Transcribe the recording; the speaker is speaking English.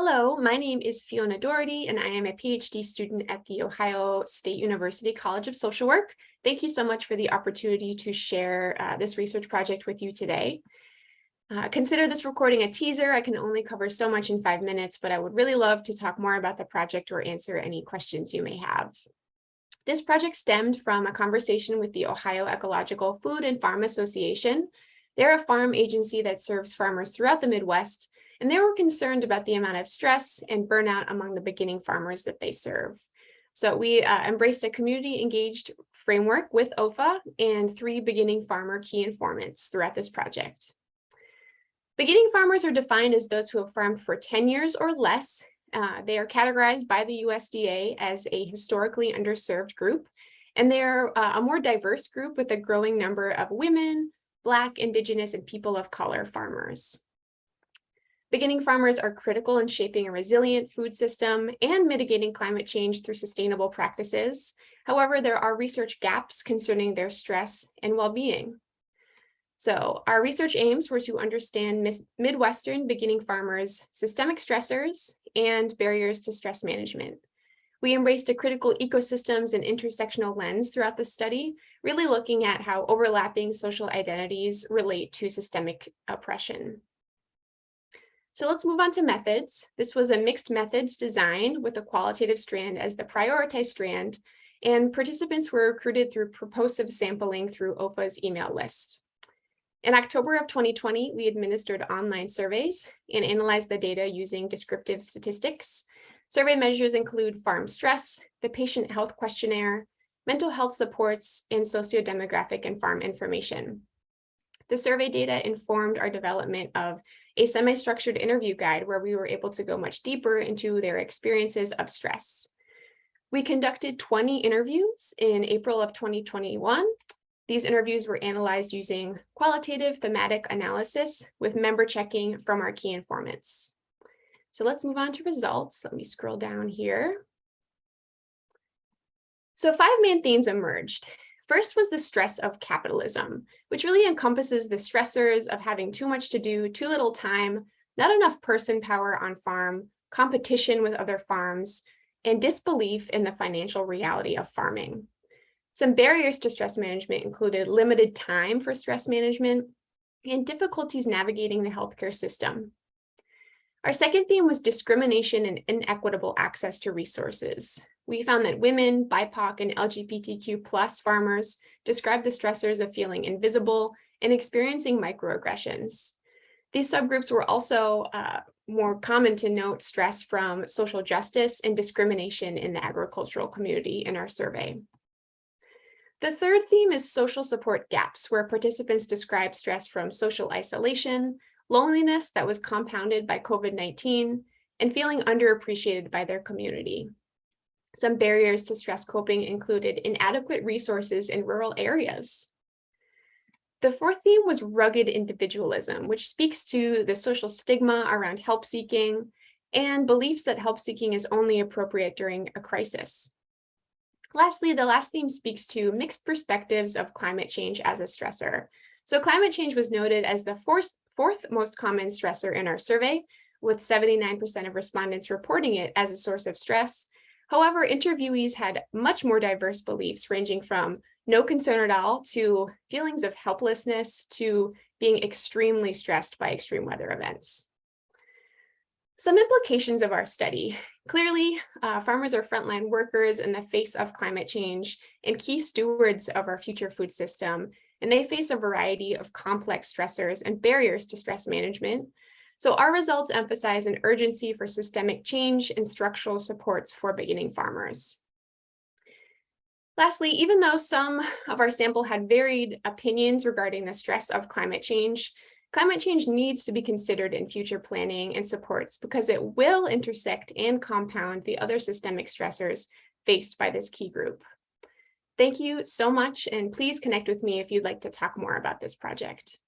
Hello, my name is Fiona Doherty, and I am a PhD student at the Ohio State University College of Social Work. Thank you so much for the opportunity to share this research project with you today. Consider this recording a teaser. I can only cover so much in 5 minutes, but I would really love to talk more about the project or answer any questions you may have. This project stemmed from a conversation with the Ohio Ecological Food and Farm Association. They're a farm agency that serves farmers throughout the Midwest, and they were concerned about the amount of stress and burnout among the beginning farmers that they serve. So we embraced a community-engaged framework with OFA and 3 beginning farmer key informants throughout this project. Beginning farmers are defined as those who have farmed for 10 years or less. They are categorized by the USDA as a historically underserved group, and they're a more diverse group with a growing number of women, Black, Indigenous, and people of color farmers. Beginning farmers are critical in shaping a resilient food system and mitigating climate change through sustainable practices. However, there are research gaps concerning their stress and well-being. So our research aims were to understand Midwestern beginning farmers' systemic stressors and barriers to stress management. We embraced a critical ecosystems and intersectional lens throughout the study, really looking at how overlapping social identities relate to systemic oppression. So let's move on to methods. This was a mixed methods design with a qualitative strand as the prioritized strand, and participants were recruited through propulsive sampling through OFA's email list. In October of 2020, we administered online surveys and analyzed the data using descriptive statistics. Survey measures include farm stress, the patient health questionnaire, mental health supports, and sociodemographic and farm information. The survey data informed our development of a semi-structured interview guide where we were able to go much deeper into their experiences of stress. We conducted 20 interviews in April of 2021. These interviews were analyzed using qualitative thematic analysis with member checking from our key informants. So let's move on to results. Let me scroll down here. So 5 main themes emerged. First was the stress of capitalism, which really encompasses the stressors of having too much to do, too little time, not enough person power on farm, competition with other farms, and disbelief in the financial reality of farming. Some barriers to stress management included limited time for stress management and difficulties navigating the healthcare system. Our second theme was discrimination and inequitable access to resources. We found that women, BIPOC, and LGBTQ+ farmers described the stressors of feeling invisible and experiencing microaggressions. These subgroups were also more common to note stress from social justice and discrimination in the agricultural community in our survey. The third theme is social support gaps, where participants describe stress from social isolation, loneliness that was compounded by COVID-19, and feeling underappreciated by their community. Some barriers to stress coping included inadequate resources in rural areas. The fourth theme was rugged individualism, which speaks to the social stigma around help seeking and beliefs that help seeking is only appropriate during a crisis. Lastly, the last theme speaks to mixed perspectives of climate change as a stressor. So climate change was noted as the fourth most common stressor in our survey, with 79% of respondents reporting it as a source of stress. However, interviewees had much more diverse beliefs, ranging from no concern at all to feelings of helplessness to being extremely stressed by extreme weather events. Some implications of our study. Clearly, farmers are frontline workers in the face of climate change and key stewards of our future food system, and they face a variety of complex stressors and barriers to stress management. So our results emphasize an urgency for systemic change and structural supports for beginning farmers. Lastly, even though some of our sample had varied opinions regarding the stress of climate change needs to be considered in future planning and supports because it will intersect and compound the other systemic stressors faced by this key group. Thank you so much, and please connect with me if you'd like to talk more about this project.